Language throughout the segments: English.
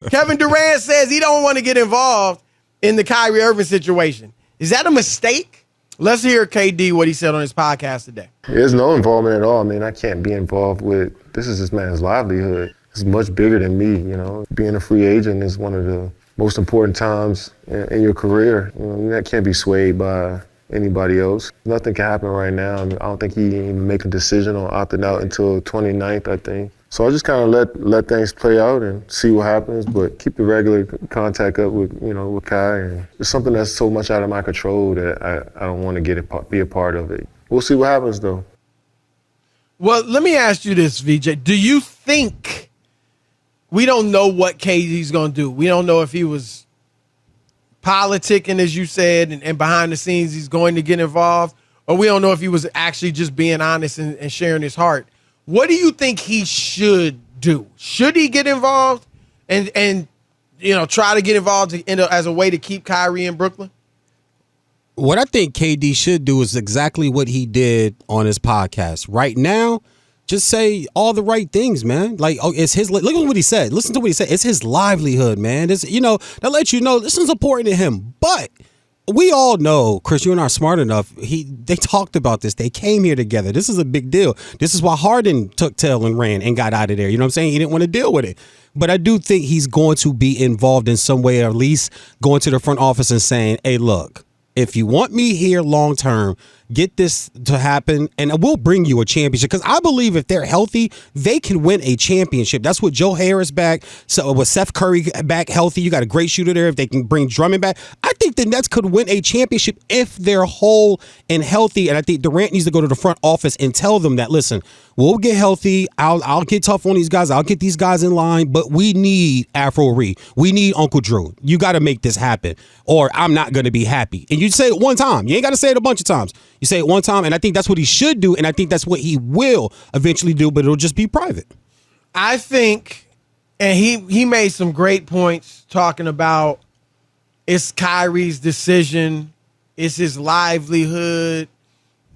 Kevin Durant says he don't want to get involved in the Kyrie Irving situation. Is that a mistake? Let's hear KD what he said on his podcast today. There's no involvement at all. I mean, I can't be involved with, this is this man's livelihood. It's much bigger than me, you know. Being a free agent is one of the most important times in your career. You know, that can't be swayed by anybody else. Nothing can happen right now. I mean, I don't think he even make a decision on opting out until 29th, I think. So I just kind of let things play out and see what happens, but keep the regular contact up with, you know, with Kai. And it's something that's so much out of my control that I don't want to be a part of it. We'll see what happens, though. Well, let me ask you this, VeeJay. Do you think we don't know what KD's going to do? We don't know if he was politicking, as you said, and behind the scenes he's going to get involved, or we don't know if he was actually just being honest and sharing his heart. What do you think he should do? Should he get involved and you know, try to get involved as a way to keep Kyrie in Brooklyn? What I think KD should do is exactly what he did on his podcast. Right now, just say all the right things, man. Like, oh, it's his. Look at what he said. Listen to what he said. It's his livelihood, man. It's, you know, that lets you know this is important to him. But we all know, Chris, you and I are smart enough. They talked about this. They came here together. This is a big deal. This is why Harden took tail and ran and got out of there. You know what I'm saying? He didn't want to deal with it. But I do think he's going to be involved in some way, or at least going to the front office and saying, hey, look, if you want me here long term, get this to happen, and we'll bring you a championship. Because I believe if they're healthy, they can win a championship. That's what Joe Harris back. So with Seth Curry back healthy, you got a great shooter there. If they can bring Drummond back, I think the Nets could win a championship if they're whole and healthy. And I think Durant needs to go to the front office and tell them that, listen, we'll get healthy. I'll get tough on these guys. I'll get these guys in line. But we need Afro Reed. We need Uncle Drew. You got to make this happen, or I'm not going to be happy. And you say it one time. You ain't got to say it a bunch of times. You say it one time, and I think that's what he should do, and I think that's what he will eventually do, but it'll just be private. I think, and he made some great points talking about it's Kyrie's decision, it's his livelihood.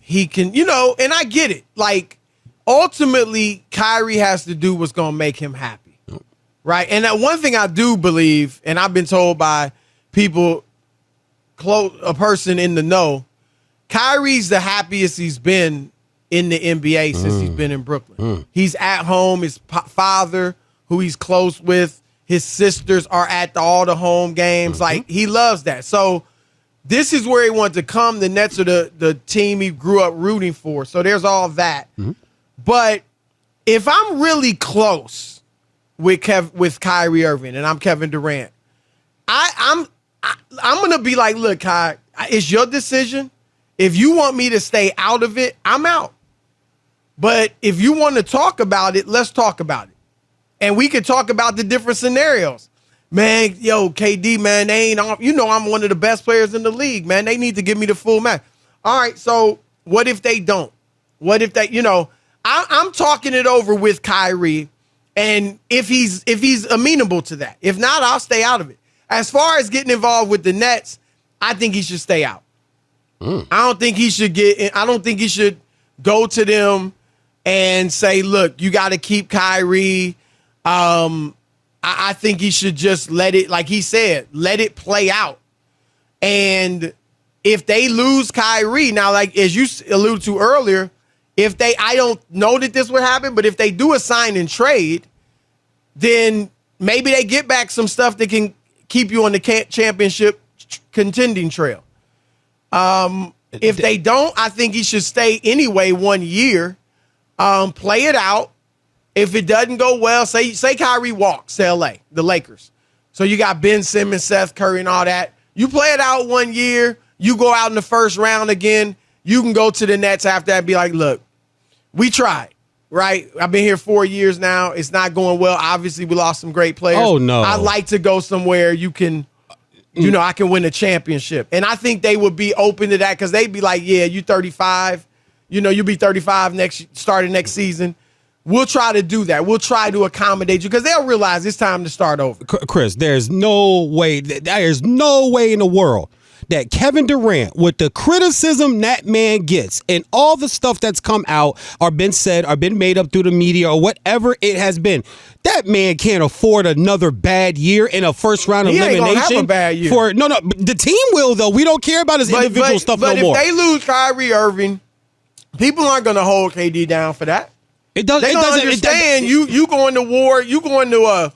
He can, you know, and I get it. Like, ultimately, Kyrie has to do what's going to make him happy, right? And that one thing I do believe, and I've been told by people, a person in the know, Kyrie's the happiest he's been in the NBA since he's been in Brooklyn. He's at home. His father, who he's close with, his sisters are at all the home games. Like, he loves that. So this is where he wanted to come. The Nets are the team he grew up rooting for. So there's all that. But if I'm really close with Kyrie Irving and I'm Kevin Durant, I'm going to be like, look, Kai, it's your decision. If you want me to stay out of it, I'm out. But if you want to talk about it, let's talk about it. And we could talk about the different scenarios. Man, yo, KD, man, they ain't, you know, I'm one of the best players in the league, man. They need to give me the full match. All right, so what if they don't? What if they, you know, I'm talking it over with Kyrie, and if he's amenable to that. If not, I'll stay out of it. As far as getting involved with the Nets, I think he should stay out. I don't think he should go to them and say, look, you got to keep Kyrie. I think he should just let it, like he said, let it play out. And if they lose Kyrie, now, like as you alluded to earlier, I don't know that this would happen, but if they do a sign and trade, then maybe they get back some stuff that can keep you on the championship contending trail. If they don't, I think he should stay anyway 1 year, play it out. If it doesn't go well, say Kyrie walks to LA, the Lakers. So you got Ben Simmons, Seth Curry, and all that. You play it out 1 year, you go out in the first round again, you can go to the Nets after that and be like, look, we tried, right? I've been here 4 years now. It's not going well. Obviously, we lost some great players. Oh, no. I'd like to go somewhere you can, you know, I can win a championship. And I think they would be open to that because they'd be like, yeah, you 35. You know, you'll be 35 starting next season. We'll try to do that. We'll try to accommodate you because they'll realize it's time to start over. Chris, there's no way in the world that Kevin Durant, with the criticism that man gets and all the stuff that's come out or been said or been made up through the media or whatever it has been, that man can't afford another bad year in a first round elimination. Ain't gonna have a bad year. The team will, though. We don't care about his individual stuff no more. But if they lose Kyrie Irving, people aren't going to hold KD down for that. They don't understand you going to war. You going to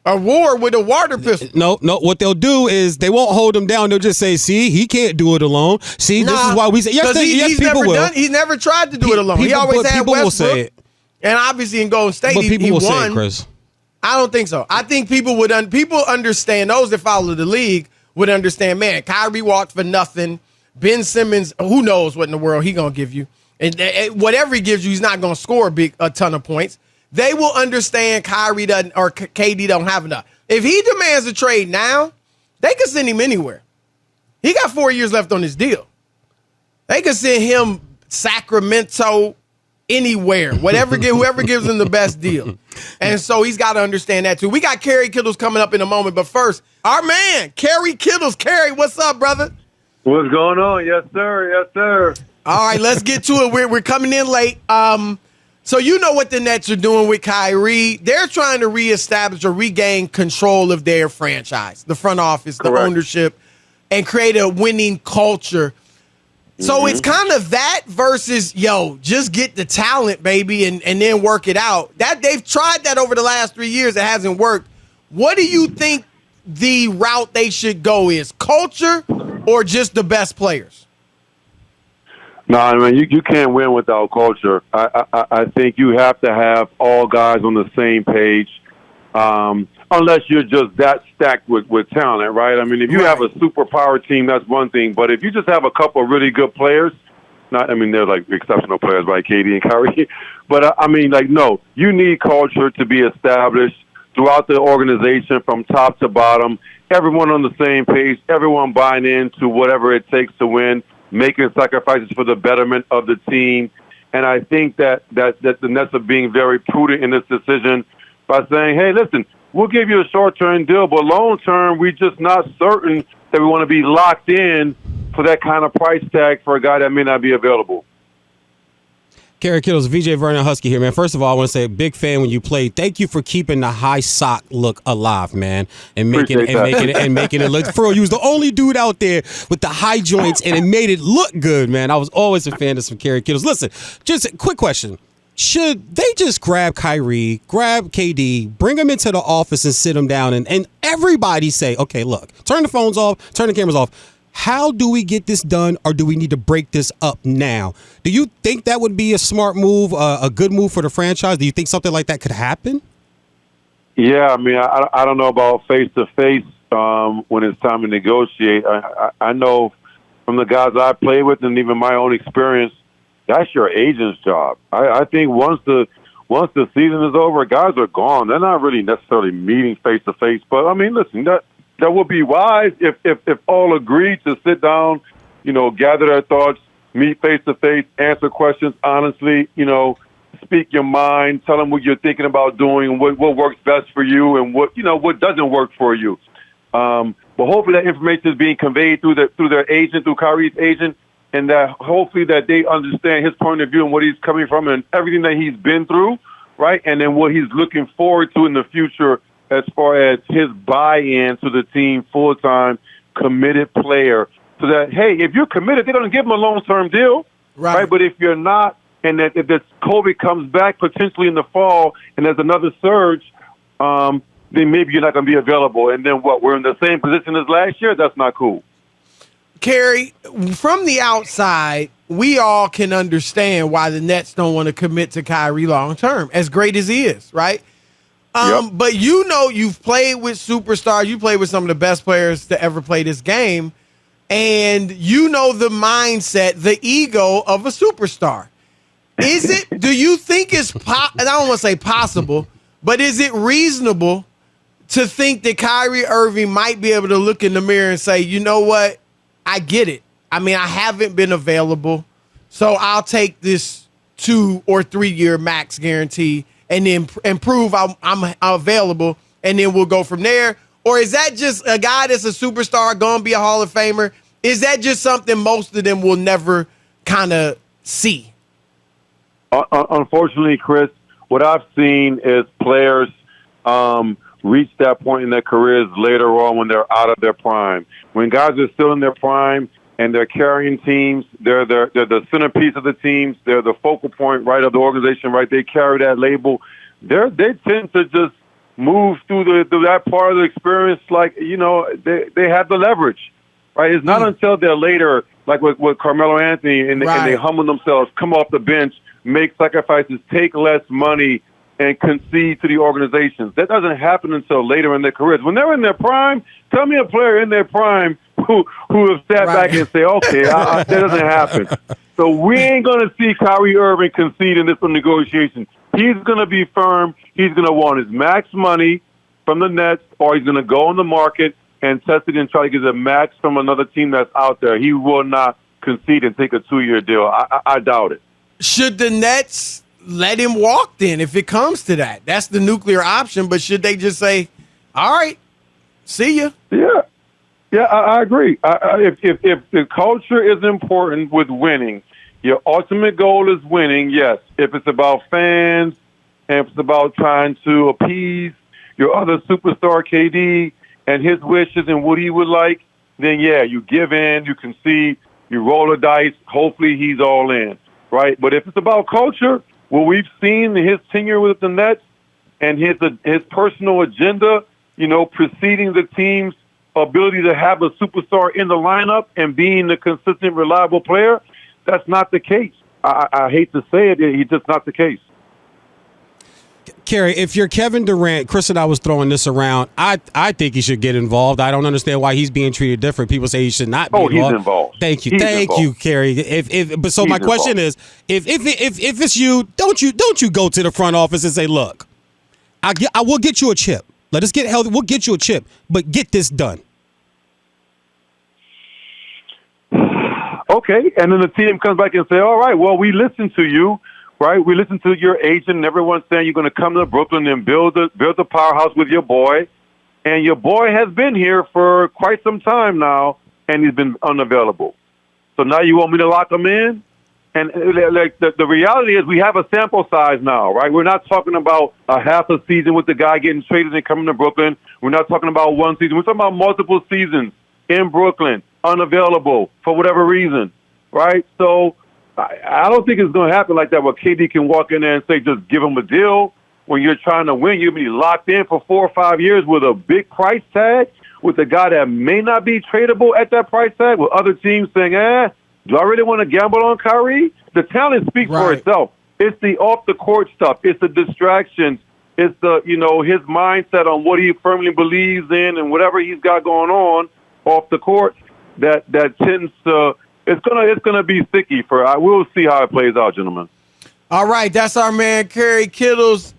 a war with a water pistol. No. What they'll do is they won't hold him down. They'll just say, "See, he can't do it alone. See, this is why we say yes." People will. He's never tried to do it alone. He always had Westbrook. Will say it. And obviously in Golden State, he won. Say it, Chris. I don't think so. I think people understand. Those that follow the league would understand. Man, Kyrie walked for nothing. Ben Simmons, who knows what in the world he gonna give you, and whatever he gives you, he's not gonna score a ton of points. They will understand Kyrie doesn't or KD don't have enough. If he demands a trade now, they could send him anywhere. He got 4 years left on his deal. They could send him Sacramento, anywhere, whoever gives him the best deal. And so he's got to understand that too. We got Kerry Kittles coming up in a moment, but first, our man, Kerry Kittles. Kerry, what's up, brother? What's going on? Yes, sir. Yes, sir. All right, let's get to it. We're coming in late. So you know what the Nets are doing with Kyrie. They're trying to reestablish or regain control of their franchise, the front office, the ownership, and create a winning culture. So it's kind of that versus, just get the talent, baby, and then work it out. That they've tried that over the last 3 years. It hasn't worked. What do you think the route they should go is? Culture or just the best players? No, I mean, you can't win without culture. I think you have to have all guys on the same page, unless you're just that stacked with talent, right? I mean, if you have a superpower team, that's one thing. But if you just have a couple of really good players, they're like exceptional players, right, KD and Kyrie. But, no, you need culture to be established throughout the organization from top to bottom, everyone on the same page, everyone buying into whatever it takes to win, making sacrifices for the betterment of the team. And I think that the Nets are being very prudent in this decision by saying, hey, listen, we'll give you a short-term deal, but long-term, we're just not certain that we want to be locked in for that kind of price tag for a guy that may not be available. Kerry Kittles, VeeJay Huskey here, man. First of all, I want to say big fan when you played. Thank you for keeping the high sock look alive, man, and making it look. For you was the only dude out there with the high joints, and it made it look good, man. I was always a fan of some Kerry Kittles. Listen, just a quick question: should they just grab Kyrie, grab KD, bring them into the office and sit them down, and everybody say, okay, look, turn the phones off, turn the cameras off. How do we get this done, or do we need to break this up now? Do you think that would be a smart move, a good move for the franchise? Do you think something like that could happen? Yeah, I mean, I don't know about face-to-face when it's time to negotiate. I know from the guys I play with and even my own experience, that's your agent's job. I think once the season is over, guys are gone. They're not really necessarily meeting face-to-face. But, I mean, listen, that would be wise if all agreed to sit down, gather their thoughts, meet face-to-face, answer questions honestly, speak your mind, tell them what you're thinking about doing, what works best for you and what doesn't work for you. But hopefully that information is being conveyed through their agent, through Kyrie's agent, and that hopefully that they understand his point of view and what he's coming from and everything that he's been through, right? And then what he's looking forward to in the future as far as his buy-in to the team, full-time, committed player, so that, hey, if you're committed, they're going to give him a long-term deal, right? But if you're not, and that if this COVID comes back potentially in the fall and there's another surge, then maybe you're not going to be available. And then what? We're in the same position as last year? That's not cool. Kerry, from the outside, we all can understand why the Nets don't want to commit to Kyrie long-term, as great as he is, right? But you've played with superstars. You played with some of the best players to ever play this game. And you know the mindset, the ego of a superstar. Do you think and I don't want to say possible, but is it reasonable to think that Kyrie Irving might be able to look in the mirror and say, you know what, I get it. I mean, I haven't been available, so I'll take this 2 or 3 year max guarantee and then prove I'm available, and then we'll go from there? Or is that just a guy that's a superstar, going to be a Hall of Famer, Is that just something most of them will never kind of see? Unfortunately, Chris, what I've seen is players reach that point in their careers later on when they're out of their prime. When guys are still in their prime and they're carrying teams, they're the centerpiece of the teams, they're the focal point, right, of the organization, right? They carry that label. They tend to just move through that part of the experience like, they have the leverage, right? It's not until they're later, like with Carmelo Anthony, and they humble themselves, come off the bench, make sacrifices, take less money, and concede to the organizations. That doesn't happen until later in their careers. When they're in their prime, tell me a player in their prime who have sat back and say, okay, that doesn't happen. So we ain't going to see Kyrie Irving concede in this negotiation. He's going to be firm. He's going to want his max money from the Nets, or he's going to go on the market and test it and try to get the max from another team that's out there. He will not concede and take a 2-year deal. I doubt it. Should the Nets let him walk then if it comes to that? That's the nuclear option, but should they just say, all right, see ya? Yeah, I agree. If the culture is important with winning, your ultimate goal is winning, yes. If it's about fans and if it's about trying to appease your other superstar, KD, and his wishes and what he would like, then, yeah, you give in, you concede, you roll the dice, hopefully he's all in, right? But if it's about culture, what we've seen in his tenure with the Nets and his personal agenda, preceding the team's ability to have a superstar in the lineup and being the consistent, reliable player, that's not the case. I hate to say it, it's just not the case. Kerry, if you're Kevin Durant, Chris and I was throwing this around, I think he should get involved. I don't understand why he's being treated different. People say he should not be involved. He's involved. Thank you, Kerry. My question is, if it's you, don't you go to the front office and say, look, I will get you a chip. Let us get healthy. We'll get you a chip, but get this done. Okay, and then the team comes back and say, all right, well, we listened to you, right? We listened to your agent and everyone's saying you're going to come to Brooklyn and build a powerhouse with your boy. And your boy has been here for quite some time now, and he's been unavailable. So now you want me to lock him in? And like the reality is we have a sample size now, right? We're not talking about a half a season with the guy getting traded and coming to Brooklyn. We're not talking about one season. We're talking about multiple seasons in Brooklyn, unavailable for whatever reason, right? So I don't think it's going to happen like that where KD can walk in there and say, just give him a deal. When you're trying to win, you'll be locked in for 4 or 5 years with a big price tag, with a guy that may not be tradable at that price tag, with other teams saying, do I really want to gamble on Kyrie? The talent speaks for itself. It's the off-the-court stuff. It's the distractions. It's the, his mindset on what he firmly believes in and whatever he's got going on off the court that tends to, it's gonna be sticky we'll see how it plays out, gentlemen. All right, that's our man, Kerry Kittles.